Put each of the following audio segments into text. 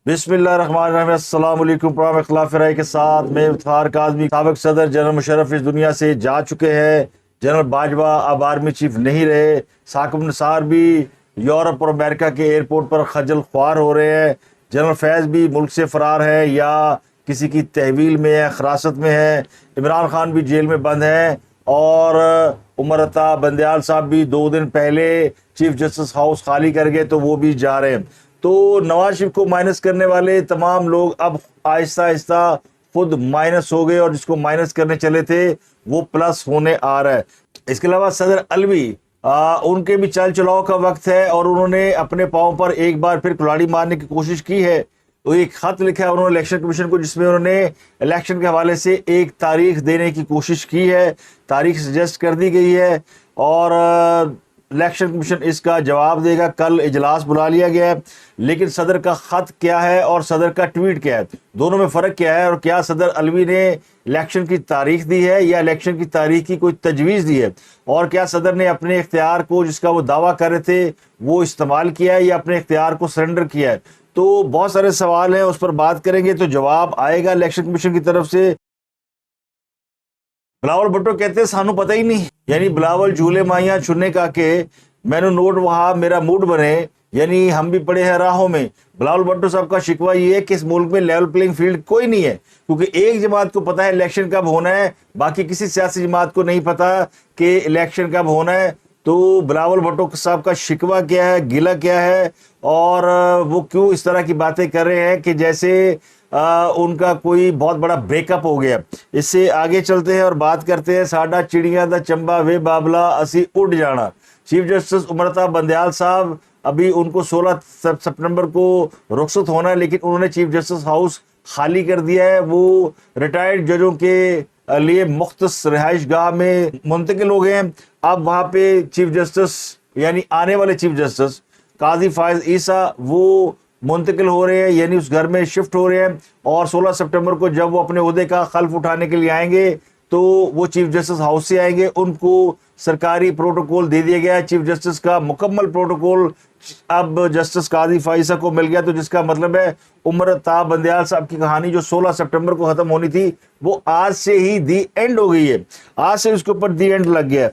بسم اللہ الرحمن الرحیم۔ السلام علیکم۔ پروگرام اختلاف رائے کے ساتھ میں افتخار کاظمی۔ سابق صدر جنرل مشرف اس دنیا سے جا چکے ہیں۔ جنرل باجوہ اب آرمی چیف نہیں رہے۔ ثاقب نثار بھی یورپ اور امریکہ کے ایئرپورٹ پر خجل خوار ہو رہے ہیں۔ جنرل فیض بھی ملک سے فرار ہے یا کسی کی تحویل میں ہے، حراست میں ہے۔ عمران خان بھی جیل میں بند ہیں، اور عمر عطا بندیال صاحب بھی 2 دن پہلے چیف جسٹس ہاؤس خالی کر گئے تو وہ بھی جا رہے ہیں۔ تو نواز شریف کو مائنس کرنے والے تمام لوگ اب آہستہ آہستہ خود مائنس ہو گئے، اور جس کو مائنس کرنے چلے تھے وہ پلس ہونے آ رہا ہے۔ اس کے علاوہ صدر علوی، ان کے بھی چال چلاؤ کا وقت ہے، اور انہوں نے اپنے پاؤں پر ایک بار پھر کلاڑی مارنے کی کوشش کی ہے۔ وہ ایک خط لکھا ہے انہوں نے الیکشن کمیشن کو، جس میں انہوں نے الیکشن کے حوالے سے ایک تاریخ دینے کی کوشش کی ہے۔ تاریخ سجیسٹ کر دی گئی ہے، اور الیکشن کمیشن اس کا جواب دے گا۔ کل اجلاس بلا لیا گیا ہے، لیکن صدر کا خط کیا ہے اور صدر کا ٹویٹ کیا ہے، دونوں میں فرق کیا ہے؟ اور کیا صدر علوی نے الیکشن کی تاریخ دی ہے یا الیکشن کی تاریخ کی کوئی تجویز دی ہے؟ اور کیا صدر نے اپنے اختیار کو، جس کا وہ دعویٰ کر رہے تھے، وہ استعمال کیا ہے یا اپنے اختیار کو سرنڈر کیا ہے؟ تو بہت سارے سوال ہیں، اس پر بات کریں گے تو جواب آئے گا الیکشن کمیشن کی طرف سے۔ بلاول بھٹو کہتے ہیں سانو پتہ ہی نہیں، یعنی بلاول جھولے ماہیاں چھنے کا کہ میں نے نوٹ وہاں میرا موڈ بنے، یعنی ہم بھی پڑے ہیں راہوں میں۔ بلاول بھٹو صاحب کا شکوہ یہ ہے کہ اس ملک میں لیول پلینگ فیلڈ کوئی نہیں ہے، کیونکہ ایک جماعت کو پتا ہے الیکشن کب ہونا ہے، باقی کسی سیاسی جماعت کو نہیں پتا کہ الیکشن کب ہونا ہے۔ تو بلاول بھٹو صاحب کا شکوہ کیا ہے، گلہ کیا ہے، اور وہ کیوں اس طرح کی باتیں کر رہے ہیں کہ جیسے ان کا کوئی بہت بڑا بریک اپ ہو گیا۔ اس سے آگے چلتے ہیں اور بات کرتے ہیں ساڈا چڑیاں دا چمبا وے بابلا اسی اڑ جانا۔ چیف جسٹس عمر عطا بندیال صاحب، ابھی ان کو 16 سپٹمبر کو رخصت ہونا ہے، لیکن انہوں نے چیف جسٹس ہاؤس خالی کر دیا ہے۔ وہ ریٹائرڈ ججوں کے لیے مختص رہائش گاہ میں منتقل ہو گئے ہیں۔ اب وہاں پہ چیف جسٹس، یعنی آنے والے چیف جسٹس قاضی فائز عیسیٰ، وہ منتقل ہو رہے ہیں، یعنی اس گھر میں شفٹ ہو رہے ہیں، اور 16 سپٹمبر کو جب وہ اپنے عہدے کا خلف اٹھانے کے لیے آئیں گے تو وہ چیف جسٹس ہاؤس سے آئیں گے۔ ان کو سرکاری پروٹوکول دے دیا گیا ہے، چیف جسٹس کا مکمل پروٹوکول اب جسٹس قاضی فائزہ کو مل گیا، تو جس کا مطلب ہے عمر عطا بندیال صاحب کی کہانی جو 16 سپٹمبر کو ختم ہونی تھی، وہ آج سے ہی دی اینڈ ہو گئی ہے، آج سے اس کے اوپر دی اینڈ لگ گیا ہے۔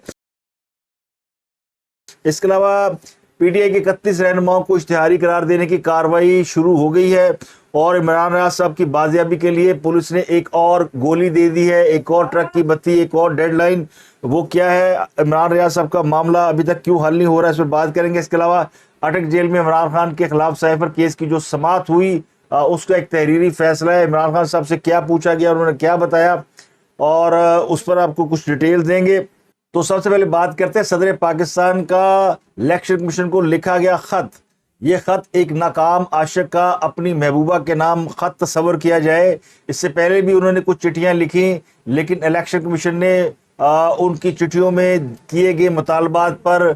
اس کے علاوہ پی ٹی آئی کے 31 رہنماؤں کو اشتہاری قرار دینے کی کارروائی شروع ہو گئی ہے، اور عمران ریاض صاحب کی بازیابی کے لیے پولیس نے ایک اور گولی دے دی ہے، ایک اور ٹرک کی بتی، ایک اور ڈیڈ لائن۔ وہ کیا ہے؟ عمران ریاض صاحب کا معاملہ ابھی تک کیوں حل نہیں ہو رہا ہے، اس پر بات کریں گے۔ اس کے علاوہ اٹک جیل میں عمران خان کے خلاف سائفر کیس کی جو سماعت ہوئی، اس کا ایک تحریری فیصلہ ہے۔ عمران خان صاحب سے کیا پوچھا گیا، انہوں نے کیا بتایا، اور اس پر آپ کو کچھ ڈیٹیل دیں گے۔ تو سب سے پہلے بات کرتے ہیں صدر پاکستان کا الیکشن کمیشن کو لکھا گیا خط۔ یہ خط ایک ناکام عاشق کا اپنی محبوبہ کے نام خط تصور کیا جائے۔ اس سے پہلے بھی انہوں نے کچھ چٹھیاں لکھی، لیکن الیکشن کمیشن نے ان کی چٹھیوں میں کیے گئے مطالبات پر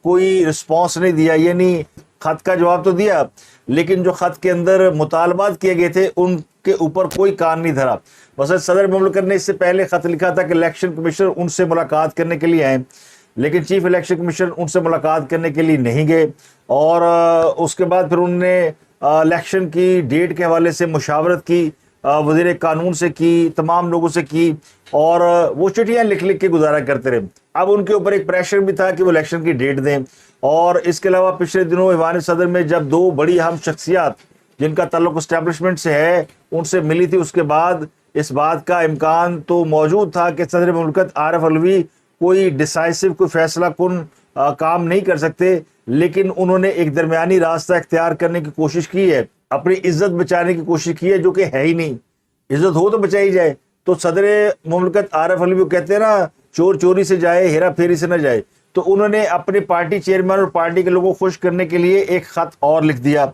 کوئی رسپانس نہیں دیا، یعنی خط کا جواب تو دیا، لیکن جو خط کے اندر مطالبات کیے گئے تھے ان کے اوپر کوئی کان نہیں دھرا۔ مثلا صدر مملکت نے اس سے پہلے خط لکھا تھا کہ الیکشن کمیشنر ان سے ملاقات کرنے کے لیے آئیں، لیکن چیف الیکشن کمیشنر ان سے ملاقات کرنے کے لیے نہیں گئے، اور اس کے بعد پھر انہوں نے الیکشن کی ڈیٹ کے حوالے سے مشاورت کی، وزیر قانون سے کی، تمام لوگوں سے کی، اور وہ چٹھیاں لکھ لکھ کے گزارا کرتے رہے۔ اب ان کے اوپر ایک پریشر بھی تھا کہ وہ الیکشن کی ڈیٹ دیں۔ اور اس کے علاوہ پچھلے دنوں ایوان صدر میں جب 2 بڑی اہم شخصیات جن کا تعلق اسٹیبلشمنٹ سے ہے ان سے ملی تھی، اس کے بعد اس بات کا امکان تو موجود تھا کہ صدر مملکت عارف علوی کوئی ڈیسائسو، کوئی فیصلہ کن کام نہیں کر سکتے، لیکن انہوں نے ایک درمیانی راستہ اختیار کرنے کی کوشش کی ہے، اپنی عزت بچانے کی کوشش کی ہے، جو کہ ہے ہی نہیں۔ عزت ہو تو بچائی جائے۔ تو صدر مملکت عارف علوی کہتے ہیں نا، چور چوری سے جائے، ہیرا پھیری سے نہ جائے۔ تو انہوں نے اپنے پارٹی چیئرمین اور پارٹی کے لوگوں کو خوش کرنے کے لیے ایک خط اور لکھ دیا،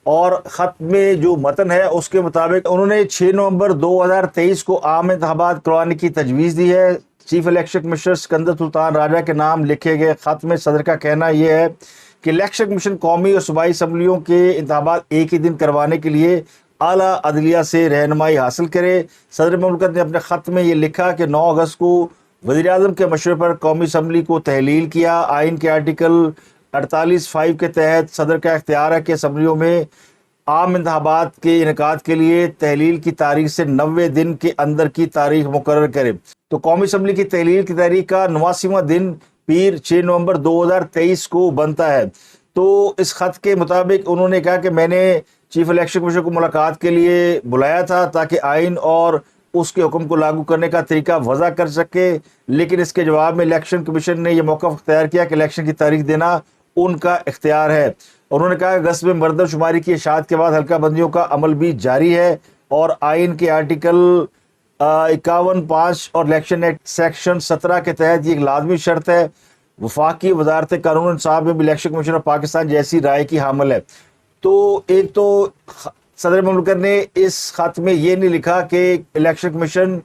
اور خط میں جو متن ہے اس کے مطابق انہوں نے 6 نومبر 2023 کو عام انتخابات کروانے کی تجویز دی ہے۔ چیف الیکشن کمشنر سکندر سلطان راجہ کے نام لکھے گئے خط میں صدر کا کہنا یہ ہے کہ الیکشن کمیشن قومی اور صوبائی اسمبلیوں کے انتخابات ایک ہی دن کروانے کے لیے اعلیٰ عدلیہ سے رہنمائی حاصل کرے۔ صدر مملکت نے اپنے خط میں یہ لکھا کہ 9 اگست کو وزیر اعظم کے مشورے پر قومی اسمبلی کو تحلیل کیا، آئین کے آرٹیکل 48(5) کے تحت صدر کا اختیار ہے کہ اسمبلیوں میں عام انتخابات کے انعقاد کے لیے تحلیل کی تاریخ سے 90 دن کے اندر کی تاریخ مقرر کرے۔ تو قومی اسمبلی کی تحلیل کی تاریخ کا 89واں دن پیر 6 نومبر 2023 کو بنتا ہے۔ تو اس خط کے مطابق انہوں نے کہا کہ میں نے چیف الیکشن کمیشن کو ملاقات کے لیے بلایا تھا تاکہ آئین اور اس کے حکم کو لاگو کرنے کا طریقہ وضع کر سکے، لیکن اس کے جواب میں الیکشن کمیشن نے یہ موقف اختیار کیا کہ الیکشن کی تاریخ دینا ان کا اختیار ہے۔ انہوں نے کہا کہ اگست میں مردم شماری کی اشاعت کے بعد حلقہ بندیوں کا عمل بھی جاری ہے اور آئین کے آرٹیکل 51(5) اور الیکشن ایکٹ سیکشن 17 کے تحت یہ ایک لازمی شرط ہے۔ وفاقی وزارت قانون و انصاف میں بھی الیکشن کمیشن آف پاکستان جیسی رائے کی حامل ہے۔ تو ایک تو صدر مملکت نے اس خط میں یہ نہیں لکھا کہ الیکشن کمیشن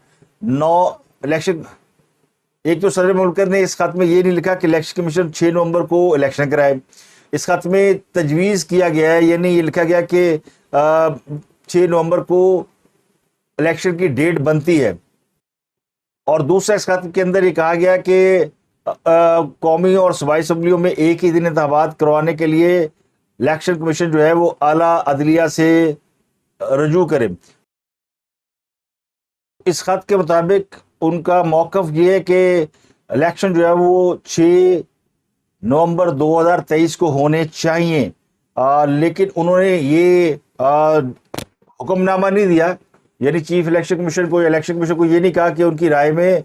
ایک تو صدر مملکت نے اس خط میں یہ نہیں لکھا کہ الیکشن کمیشن 6 نومبر کو الیکشن کرائے۔ اس خط میں تجویز کیا گیا ہے، یعنی یہ لکھا گیا کہ 6 نومبر کو الیکشن کی ڈیٹ بنتی ہے، اور دوسرا اس خط کے اندر یہ کہا گیا کہ قومی اور صوبائی اسمبلیوں میں ایک ہی دن انتخابات کروانے کے لیے الیکشن کمیشن جو ہے وہ اعلیٰ عدلیہ سے رجوع کرے۔ اس خط کے مطابق ان کا موقف یہ ہے کہ الیکشن جو ہے وہ 6 نومبر 2023 کو ہونے چاہیے، لیکن انہوں نے یہ حکم نامہ نہیں دیا، یعنی چیف الیکشن کمیشن کو یا الیکشن کمیشن کو یہ نہیں کہا کہ ان کی رائے میں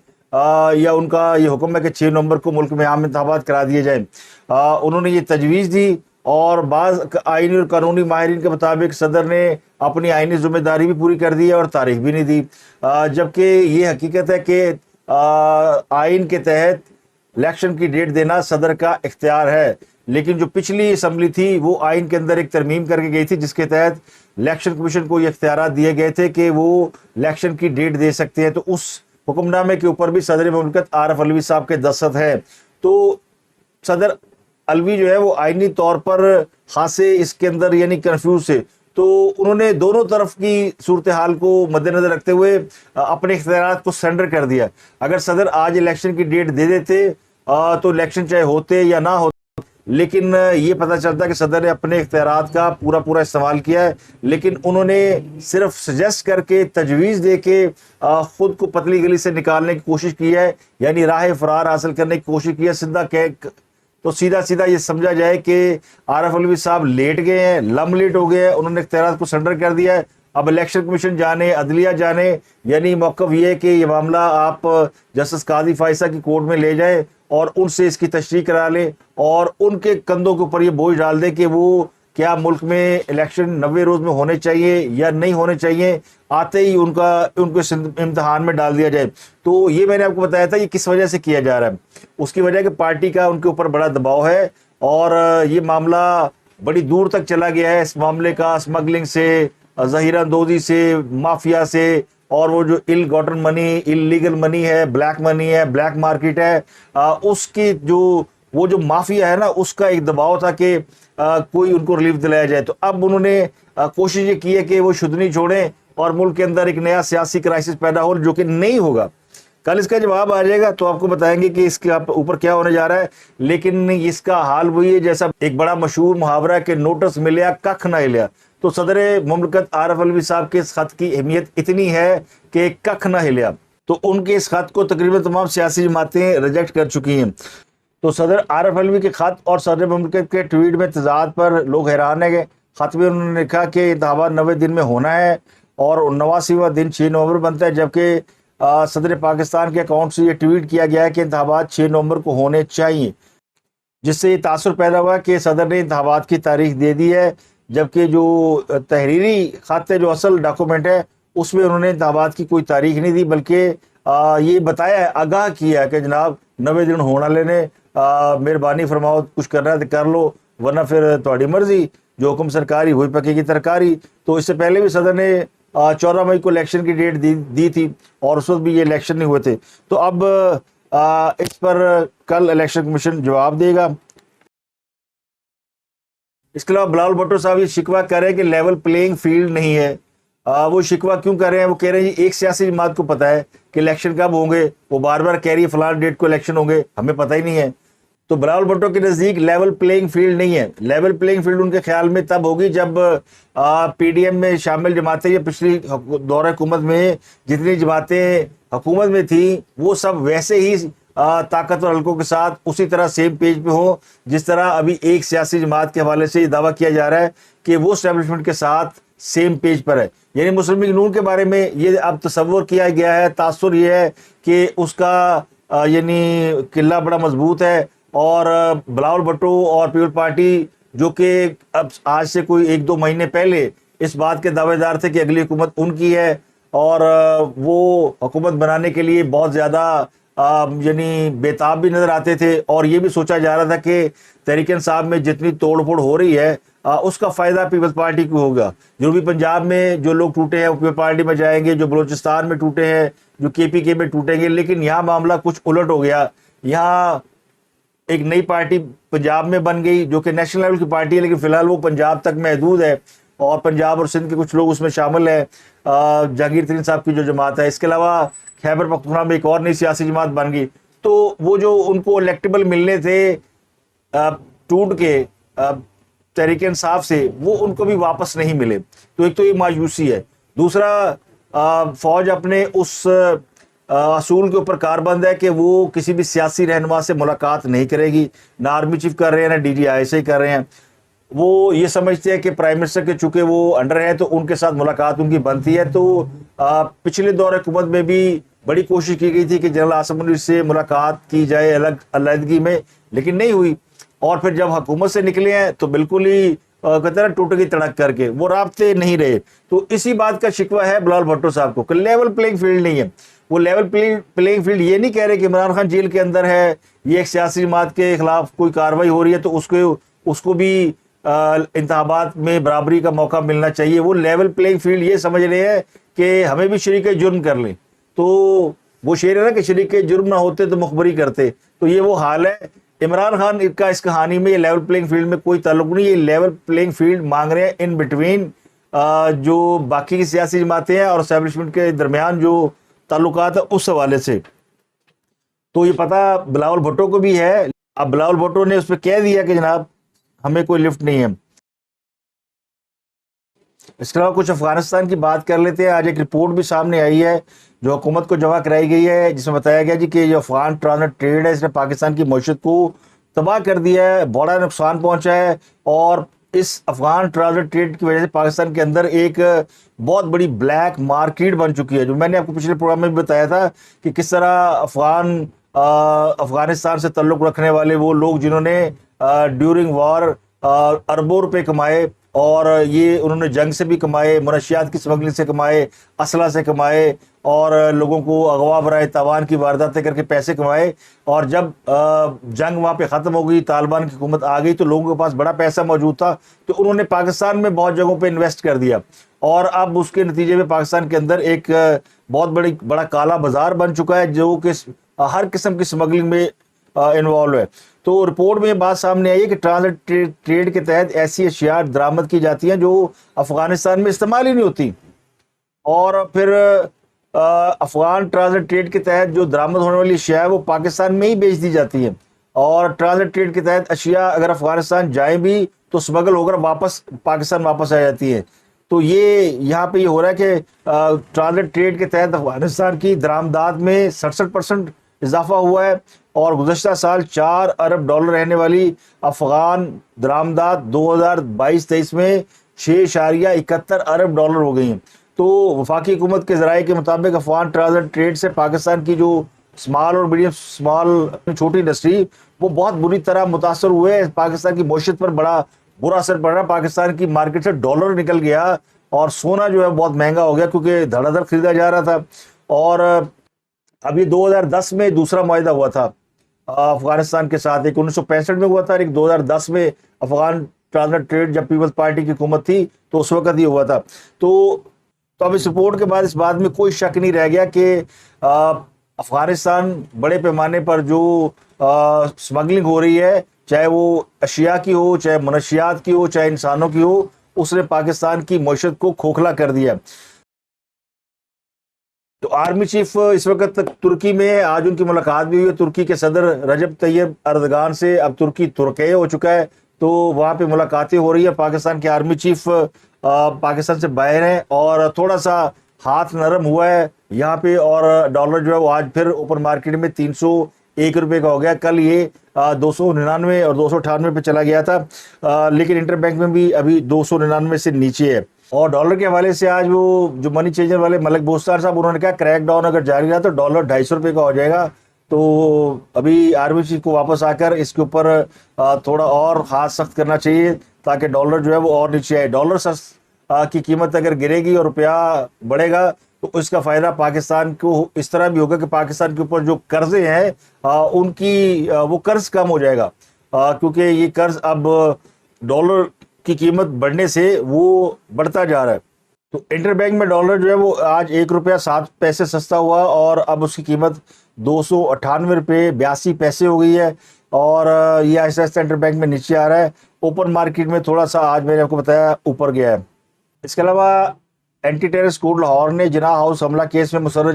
یا ان کا یہ حکم ہے کہ 6 نومبر کو ملک میں عام انتخابات کرا دیے جائیں۔ انہوں نے یہ تجویز دی، اور بعض آئینی اور قانونی ماہرین کے مطابق صدر نے اپنی آئینی ذمہ داری بھی پوری کر دی ہے اور تاریخ بھی نہیں دی، جبکہ یہ حقیقت ہے کہ آئین کے تحت الیکشن کی ڈیٹ دینا صدر کا اختیار ہے، لیکن جو پچھلی اسمبلی تھی وہ آئین کے اندر ایک ترمیم کر کے گئی تھی جس کے تحت الیکشن کمیشن کو یہ اختیارات دیے گئے تھے کہ وہ الیکشن کی ڈیٹ دے سکتے ہیں۔ تو اس حکم نامے کے اوپر بھی صدر مملکت عارف علوی صاحب کے دستخط ہے۔ تو صدر علوی جو ہے وہ آئینی طور پر خاصے اس کے اندر یعنی کنفیوز سے، تو انہوں نے دونوں طرف کی صورتحال کو مد نظر رکھتے ہوئے اپنے اختیارات کو سرنڈر کر دیا۔ اگر صدر آج الیکشن کی ڈیٹ دے دیتے تو الیکشن چاہے ہوتے یا نہ ہوتے، لیکن یہ پتہ چلتا کہ صدر نے اپنے اختیارات کا پورا استعمال کیا ہے، لیکن انہوں نے صرف سجیسٹ کر کے تجویز دے کے خود کو پتلی گلی سے نکالنے کی کوشش کی ہے، یعنی راہ فرار حاصل کرنے کی کوشش کی ہے۔ تو سیدھا یہ سمجھا جائے کہ عارف علوی صاحب لیٹ گئے ہیں، لیٹ ہو گئے ہیں، انہوں نے اختیارات کو سرنڈر کر دیا ہے۔ اب الیکشن کمیشن جانے، عدلیہ جانے، یعنی موقف یہ ہے کہ یہ معاملہ آپ جسٹس قاضی فائزہ کی کورٹ میں لے جائیں اور ان سے اس کی تشریح کرا لیں، اور ان کے کندھوں کے اوپر یہ بوجھ ڈال دیں کہ وہ کیا ملک میں الیکشن 90 روز میں ہونے چاہیے یا نہیں ہونے چاہیے، آتے ہی ان کو امتحان میں ڈال دیا جائے۔ تو یہ میں نے آپ کو بتایا تھا یہ کس وجہ سے کیا جا رہا ہے۔ اس کی وجہ کہ پارٹی کا ان کے اوپر بڑا دباؤ ہے، اور یہ معاملہ بڑی دور تک چلا گیا ہے۔ اس معاملے کا اسمگلنگ سے، ذخیرہ اندوزی سے، مافیا سے، اور وہ جو ill-gotten money، illegal money ہے، بلیک منی ہے، بلیک مارکیٹ ہے، اس کی وہ جو مافیا ہے نا، اس کا ایک دباؤ تھا کہ کوئی ان کو ریلیف دلایا جائے۔ تو اب انہوں نے کوشش یہ کی ہے کہ وہ شدنی چھوڑیں اور ملک کے اندر ایک نیا سیاسی کرائسس پیدا ہو، جو کہ نہیں ہوگا۔ کل اس کا جواب آ جائے گا تو آپ کو بتائیں گے کہ اس کے اوپر کیا ہونے جا رہا ہے، لیکن اس کا حال وہی ہے جیسا ایک بڑا مشہور محاورہ ہے کہ نوٹس ملیا ککھ نہ ہلیا۔ تو صدر مملکت عارف علوی صاحب کے اس خط کی اہمیت اتنی ہے کہ ککھ نہ ہلیا، تو ان کے اس خط کو تقریباً تمام سیاسی جماعتیں ریجیکٹ کر چکی ہیں۔ تو صدر عارف علوی کے خط اور صدر مملکت کے ٹویٹ میں تضاد پر لوگ حیران ہیں۔ خط میں انہوں نے لکھا کہ انتخابات 90 دن میں ہونا ہے اور 89واں دن 6 نومبر بنتا ہے، جبکہ صدر پاکستان کے اکاؤنٹ سے یہ ٹویٹ کیا گیا ہے کہ انتخابات 6 نومبر کو ہونے چاہیے، جس سے یہ تاثر پیدا ہوا کہ صدر نے انتخابات کی تاریخ دے دی ہے، جبکہ جو تحریری خط ہے، جو اصل ڈاکومنٹ ہے، اس میں انہوں نے انتخابات کی کوئی تاریخ نہیں دی، بلکہ یہ بتایا ہے، آگاہ کیا ہے کہ جناب 90 دن ہونا لینے، مہربانی فرماؤ، کچھ کرنا ہے تو کر لو، ورنہ پھر تہاڈی مرضی، جو حکم سرکاری ہوئی پکے کی ترکاری۔ تو اس سے پہلے بھی صدر نے 14 مئی کو الیکشن کی ڈیٹ دی تھی، اور اس وقت بھی یہ الیکشن نہیں ہوئے تھے۔ تو اب اس پر کل الیکشن کمیشن جواب دے گا۔ اس کے علاوہ بلاول بھٹو صاحب یہ شکوہ کر رہے ہیں کہ لیول پلینگ فیلڈ نہیں ہے۔ وہ شکوہ کیوں کر رہے ہیں؟ وہ کہہ رہے ہیں ایک سیاسی جماعت کو پتہ ہے کہ الیکشن کب ہوں گے، وہ بار بار کہہ رہی ہے فلاں ڈیٹ کو الیکشن ہوں گے، ہمیں پتہ ہی نہیں ہے۔ تو بلاول بھٹو کے نزدیک لیول پلینگ فیلڈ نہیں ہے. لیول پلینگ فیلڈ ان کے خیال میں تب ہوگی جب پی ڈی ایم میں شامل جماعتیں یا پچھلی دور حکومت میں جتنی جماعتیں حکومت میں تھیں وہ سب ویسے ہی طاقتور حلقوں کے ساتھ اسی طرح سیم پیج پہ ہوں جس طرح ابھی ایک سیاسی جماعت کے حوالے سے یہ دعویٰ کیا جا رہا ہے کہ وہ اسٹیبلشمنٹ کے ساتھ سیم پیج پر ہے. یعنی مسلم لیگ نون کے بارے میں یہ اب تصور کیا گیا ہے, تاثر یہ ہے کہ اس کا یعنی قلعہ بڑا مضبوط ہے, اور بلاول بھٹو اور پیپل پارٹی جو کہ اب آج سے کوئی 1-2 مہینے پہلے اس بات کے دعوے دار تھے کہ اگلی حکومت ان کی ہے, اور وہ حکومت بنانے کے لیے بہت زیادہ یعنی بےتاب بھی نظر آتے تھے, اور یہ بھی سوچا جا رہا تھا کہ تحریک انصاف میں جتنی توڑ پھوڑ ہو رہی ہے اس کا فائدہ پیپلز پارٹی کو ہوگا. جنوبی پنجاب میں جو لوگ ٹوٹے ہیں وہ پیپل پارٹی میں جائیں گے, جو بلوچستان میں ٹوٹے ہیں جو KPK میں ٹوٹیں گے. لیکن یہاں معاملہ کچھ الٹ ہو گیا. یہاں ایک نئی پارٹی پنجاب میں بن گئی جو کہ نیشنل لیول کی پارٹی ہے, لیکن فی الحال وہ پنجاب تک محدود ہے, اور پنجاب اور سندھ کے کچھ لوگ اس میں شامل ہیں, جہانگیر ترین صاحب کی جو جماعت ہے. اس کے علاوہ خیبر پختونخوا میں ایک اور نئی سیاسی جماعت بن گئی. تو وہ جو ان کو الیکٹیبل ملنے تھے ٹوٹ کے تحریک انصاف سے, وہ ان کو بھی واپس نہیں ملے. تو ایک تو یہ مایوسی ہے. دوسرا, فوج اپنے اس اصول کے اوپر کاربند ہے کہ وہ کسی بھی سیاسی رہنما سے ملاقات نہیں کرے گی. نہ آرمی چیف کر رہے ہیں, نہ DGI کر رہے ہیں. وہ یہ سمجھتے ہیں کہ پرائم منسٹر کے چونکہ وہ انڈر ہیں تو ان کے ساتھ ملاقات ان کی بنتی ہے. تو پچھلے دور حکومت میں بھی بڑی کوشش کی گئی تھی کہ جنرل عاصم منیر سے ملاقات کی جائے علیحدگی میں, لیکن نہیں ہوئی. اور پھر جب حکومت سے نکلے ہیں تو بالکل ہی کہتے ہیں ٹوٹ گئی تڑک کر کے, وہ رابطے نہیں رہے. تو اسی بات کا شکوہ ہے بلاول بھٹو صاحب کو کہ لیول پلینگ فیلڈ نہیں ہے. وہ لیول پلینگ فیلڈ یہ نہیں کہہ رہے کہ عمران خان جیل کے اندر ہے, یہ ایک سیاسی جماعت کے خلاف کوئی کاروائی ہو رہی ہے تو اس کو بھی انتخابات میں برابری کا موقع ملنا چاہیے. وہ لیول پلینگ فیلڈ یہ سمجھ رہے ہیں کہ ہمیں بھی شریک جرم کر لیں. تو وہ شعر ہے نا کہ شریک جرم نہ ہوتے تو مخبری کرتے. تو یہ وہ حال ہے. عمران خان کا اس کہانی میں یہ لیول پلینگ فیلڈ میں کوئی تعلق نہیں. یہ لیول پلینگ فیلڈ مانگ رہے ہیں ان بٹوین جو باقی کی سیاسی جماعتیں ہیں اور اسٹیبلشمنٹ کے درمیان جو تعلقات ہیں اس حوالے سے. تو یہ پتہ بلاول بھٹو کو بھی ہے. اب بلاول بھٹو نے اس پہ کہہ دیا کہ جناب ہمیں کوئی لفٹ نہیں ہے. اس کے علاوہ کچھ افغانستان کی بات کر لیتے ہیں. آج ایک رپورٹ بھی سامنے آئی ہے جو حکومت کو جمع کرائی گئی ہے, جس میں بتایا گیا جی کہ جو افغان ٹرانزٹ ٹریڈ ہے اس نے پاکستان کی معیشت کو تباہ کر دیا ہے, بڑا نقصان پہنچا ہے. اور اس افغان ٹرانزٹ ٹریڈ کی وجہ سے پاکستان کے اندر ایک بہت بڑی بلیک مارکیٹ بن چکی ہے. جو میں نے آپ کو پچھلے پروگرام میں بھی بتایا تھا کہ کس طرح افغانستان سے تعلق رکھنے والے وہ لوگ جنہوں نے ڈیورنگ وار اربوں روپے کمائے, اور یہ انہوں نے جنگ سے بھی کمائے, منشیات کی اسمگلنگ سے کمائے, اسلحہ سے کمائے, اور لوگوں کو اغوا برائے تاوان کی وارداتیں کر کے پیسے کمائے. اور جب جنگ وہاں پہ ختم ہو گئی, طالبان کی حکومت آ گئی, تو لوگوں کے پاس بڑا پیسہ موجود تھا تو انہوں نے پاکستان میں بہت جگہوں پہ انویسٹ کر دیا. اور اب اس کے نتیجے میں پاکستان کے اندر ایک بہت بڑا کالا بازار بن چکا ہے جو کہ ہر قسم کی اسمگلنگ میں انوالو ہے. تو رپورٹ میں یہ بات سامنے آئی ہے کہ ٹرانزٹ ٹریڈ کے تحت ایسی اشیاء درآمد کی جاتی ہیں جو افغانستان میں استعمال ہی نہیں ہوتی, اور پھر افغان ٹرانزٹ ٹریڈ کے تحت جو درآمد ہونے والی اشیاء ہے وہ پاکستان میں ہی بیچ دی جاتی ہیں. اور ٹرانزٹ ٹریڈ کے تحت اشیاء اگر افغانستان جائیں بھی تو اسمگل ہو کر پاکستان واپس آ جاتی ہیں. تو یہ یہاں پہ یہ ہو رہا ہے کہ ٹرانزٹ ٹریڈ کے تحت افغانستان کی درآمدات میں 67% اضافہ ہوا ہے, اور گزشتہ سال $4 ارب رہنے والی افغان درآمدات 2022-23 میں $6.71 ارب ہو گئی ہیں. تو وفاقی حکومت کے ذرائع کے مطابق افغان ٹرانزٹ ٹریڈ سے پاکستان کی جو اسمال اور میڈیم چھوٹی انڈسٹری وہ بہت بری طرح متاثر ہوئے. پاکستان کی معیشت پر بڑا برا اثر پڑ رہا. پاکستان کی مارکیٹ سے ڈالر نکل گیا, اور سونا جو ہے بہت مہنگا ہو گیا کیونکہ دھڑا دھڑ خریدا جا رہا تھا. اور اب یہ 2010 میں دوسرا معاہدہ ہوا تھا افغانستان کے ساتھ, ایک 1965 میں ہوا تھا, ایک 2010 میں افغان ٹرانزٹ ٹریڈ جب پیپلز پارٹی کی حکومت تھی تو اس وقت یہ ہوا تھا. تو اب اس رپورٹ کے بعد اس بات میں کوئی شک نہیں رہ گیا کہ افغانستان بڑے پیمانے پر جو اسمگلنگ ہو رہی ہے, چاہے وہ اشیاء کی ہو, چاہے منشیات کی ہو, چاہے انسانوں کی ہو, اس نے پاکستان کی معیشت کو کھوکھلا کر دیا. تو آرمی چیف اس وقت ترکی میں ہے، آج ان کی ملاقات بھی ہوئی ہے ترکی کے صدر رجب طیب اردگان سے۔ اب ترکی ترکیہ ہو چکا ہے تو وہاں پہ ملاقاتیں ہو رہی ہے۔ پاکستان کے آرمی چیف پاکستان سے باہر ہیں اور تھوڑا سا ہاتھ نرم ہوا ہے یہاں پہ، اور ڈالر جو ہے وہ آج پھر اوپن مارکیٹ میں 301 روپے کا ہو گیا۔ کل یہ 299 اور 298 پہ چلا گیا تھا، لیکن انٹر بینک میں بھی ابھی 299 سے نیچے ہے۔ اور ڈالر کے حوالے سے آج وہ جو منی چینجر والے ملک بوستار صاحب، انہوں نے کہا کریک ڈاؤن اگر جاری رہا تو ڈالر 250 روپے کا ہو جائے گا۔ تو ابھی آرمی چیف کو واپس آ کر اس کے اوپر تھوڑا اور ہاتھ سخت کرنا چاہیے تاکہ ڈالر جو ہے وہ اور نیچے آئے۔ ڈالر کی قیمت اگر گرے گی اور روپیہ بڑھے گا تو اس کا فائدہ پاکستان کو اس طرح بھی ہوگا کہ پاکستان کے اوپر جو قرضے ہیں ان کی وہ قرض کم ہو جائے گا، کیونکہ یہ قرض اب ڈالر کی قیمت بڑھنے سے وہ بڑھتا جا رہا ہے۔ تو انٹر بینک میں ڈالر جو ہے وہ آج 1 روپیہ 7 پیسے سستا ہوا اور اب اس کی قیمت 298 روپے 82 پیسے ہو گئی ہے، اور یہ آہستہ آہستہ انٹر بینک میں نیچے آ رہا ہے۔ اوپن مارکیٹ میں تھوڑا سا آج میں نے آپ کو بتایا اوپر گیا ہے۔ اس کے علاوہ اینٹی ٹیررسٹ کورٹ لاہور نے جناح ہاؤس حملہ کیس میں مسرت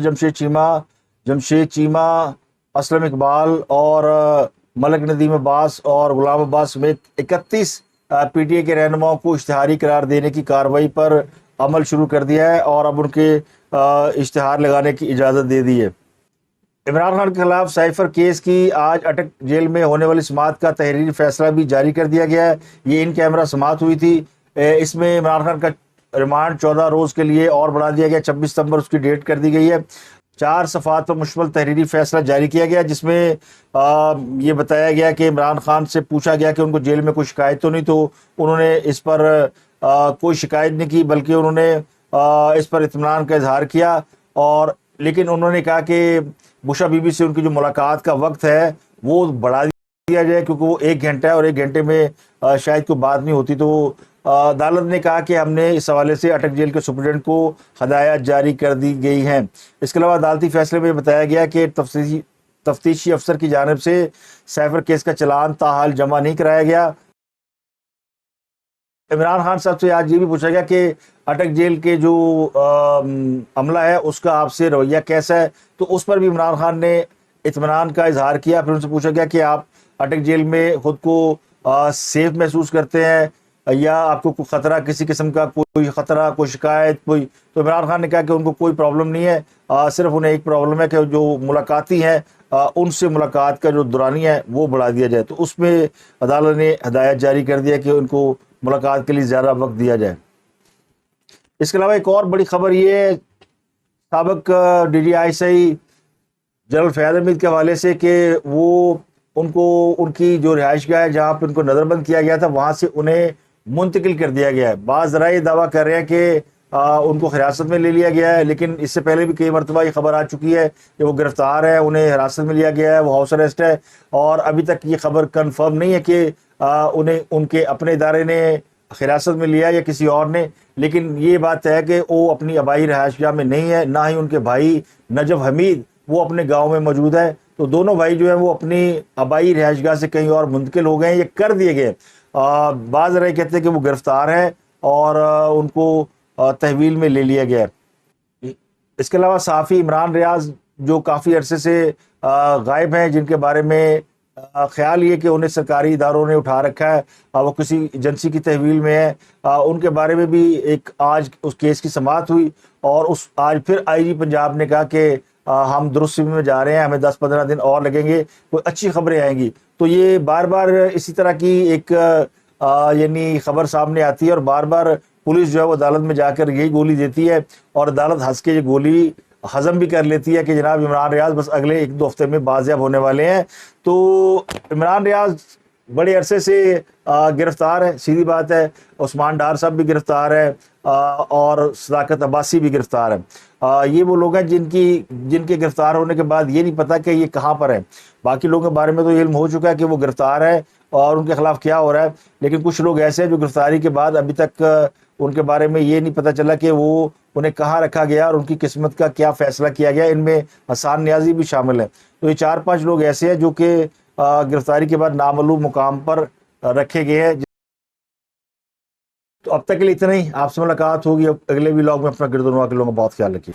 جمشید چیمہ، اسلم اقبال اور ملک ندیم عباس اور غلام عباس سمیت 31 پی ٹی اے کے رہنماؤں کو اشتہاری قرار دینے کی کارروائی پر عمل شروع کر دیا ہے اور اب ان کے اشتہار لگانے کی اجازت دے دی ہے۔ عمران خان کے خلاف سائفر کیس کی آج اٹک جیل میں ہونے والی سماعت کا تحریری فیصلہ بھی جاری کر دیا گیا ہے۔ یہ ان کیمرہ سماعت ہوئی تھی، اس میں عمران خان کا ریمانڈ 14 روز کے لیے اور بڑھا دیا گیا، 26 ستمبر اس کی ڈیٹ کر دی گئی ہے۔ 4 صفحات پر مشتمل تحریری فیصلہ جاری کیا گیا جس میں یہ بتایا گیا کہ عمران خان سے پوچھا گیا کہ ان کو جیل میں کوئی شکایت تو نہیں، تو انہوں نے اس پر کوئی شکایت نہیں کی، بلکہ انہوں نے اس پر اطمینان کا اظہار کیا، اور لیکن انہوں نے کہا کہ بشا بی بی سے ان کی جو ملاقات کا وقت ہے وہ بڑھا دیا جائے، کیونکہ وہ 1 گھنٹہ ہے اور 1 گھنٹے میں شاید کوئی بات نہیں ہوتی۔ تو عدالت نے کہا کہ ہم نے اس حوالے سے اٹک جیل کے سپرنٹینڈنٹ کو ہدایات جاری کر دی گئی ہیں۔ اس کے علاوہ عدالتی فیصلے میں بتایا گیا کہ تفتیشی افسر کی جانب سے سائفر کیس کا چلان تاحال جمع نہیں کرایا گیا۔ عمران خان صاحب سے آج یہ بھی پوچھا گیا کہ اٹک جیل کے جو عملہ ہے اس کا آپ سے رویہ کیسا ہے، تو اس پر بھی عمران خان نے اطمینان کا اظہار کیا۔ پھر ان سے پوچھا گیا کہ آپ اٹک جیل میں خود کو سیف محسوس کرتے ہیں یا آپ کو کوئی خطرہ، کسی قسم کا کوئی خطرہ، کوئی شکایت کوئی، تو عمران خان نے کہا کہ ان کو کوئی پرابلم نہیں ہے، صرف انہیں ایک پرابلم ہے کہ جو ملاقاتی ہیں ان سے ملاقات کا جو دورانیہ ہے وہ بڑھا دیا جائے۔ تو اس میں عدالت نے ہدایت جاری کر دیا کہ ان کو ملاقات کے لیے زیادہ وقت دیا جائے۔ اس کے علاوہ ایک اور بڑی خبر یہ ہے سابق D G I S I general Faiz Hameed کے حوالے سے کہ وہ ان کی جو رہائش گاہ ہے جہاں پہ ان کو نظر بند کیا گیا تھا وہاں سے انہیں منتقل کر دیا گیا ہے۔ بعض ذرائع دعویٰ کر رہے ہیں کہ ان کو حراست میں لے لیا گیا ہے، لیکن اس سے پہلے بھی کئی مرتبہ یہ خبر آ چکی ہے کہ وہ گرفتار ہے، انہیں حراست میں لیا گیا ہے، وہ ہاؤس اریسٹ ہے، اور ابھی تک یہ خبر کنفرم نہیں ہے کہ انہیں ان کے اپنے ادارے نے حراست میں لیا یا کسی اور نے، لیکن یہ بات ہے کہ وہ اپنی آبائی رہائش گاہ میں نہیں ہے، نہ ہی ان کے بھائی نجف حمید وہ اپنے گاؤں میں موجود ہے۔ تو دونوں بھائی جو ہیں وہ اپنی آبائی رہائش گاہ سے کہیں اور منتقل ہو گئے ہیں، یہ کر دیے گئے۔ بعض رائے کہتے ہیں کہ وہ گرفتار ہیں اور ان کو تحویل میں لے لیا گیا ہے۔ اس کے علاوہ صحافی عمران ریاض جو کافی عرصے سے غائب ہیں، جن کے بارے میں خیال یہ کہ انہیں سرکاری اداروں نے اٹھا رکھا ہے، وہ کسی ایجنسی کی تحویل میں ہے، ان کے بارے میں بھی ایک آج اس کیس کی سماعت ہوئی، اور آج پھر آئی جی پنجاب نے کہا کہ ہم درست میں جا رہے ہیں، ہمیں 10-15 دن اور لگیں گے، کوئی اچھی خبریں آئیں گی۔ تو یہ بار بار اسی طرح کی ایک یعنی خبر سامنے آتی ہے، اور بار بار پولیس جو ہے وہ عدالت میں جا کر یہی گولی دیتی ہے، اور عدالت ہنس کے یہ گولی ہضم بھی کر لیتی ہے کہ جناب عمران ریاض بس اگلے 1-2 ہفتے میں بازیاب ہونے والے ہیں۔ تو عمران ریاض بڑے عرصے سے گرفتار ہے، سیدھی بات ہے، عثمان ڈار صاحب بھی گرفتار ہے، اور صداقت عباسی بھی گرفتار ہے۔ یہ وہ لوگ ہیں جن کے گرفتار ہونے کے بعد یہ نہیں پتا کہ یہ کہاں پر ہے۔ باقی لوگوں کے بارے میں تو یہ علم ہو چکا ہے کہ وہ گرفتار ہے اور ان کے خلاف کیا ہو رہا ہے، لیکن کچھ لوگ ایسے ہیں جو گرفتاری کے بعد ابھی تک ان کے بارے میں یہ نہیں پتا چلا کہ وہ انہیں کہاں رکھا گیا اور ان کی قسمت کا کیا فیصلہ کیا گیا۔ ان میں حسان نیازی بھی شامل ہے۔ تو یہ 4-5 لوگ ایسے ہیں جو کہ گرفتاری کے بعد نامعلوم مقام پر رکھے گئے ہیں۔ تو اب تک کے لیے اتنا ہی، آپ سے ملاقات ہوگی اگلے ولاگ میں۔ اپنا گرد و نواح کے لوگوں کا بہت خیال رکھیے۔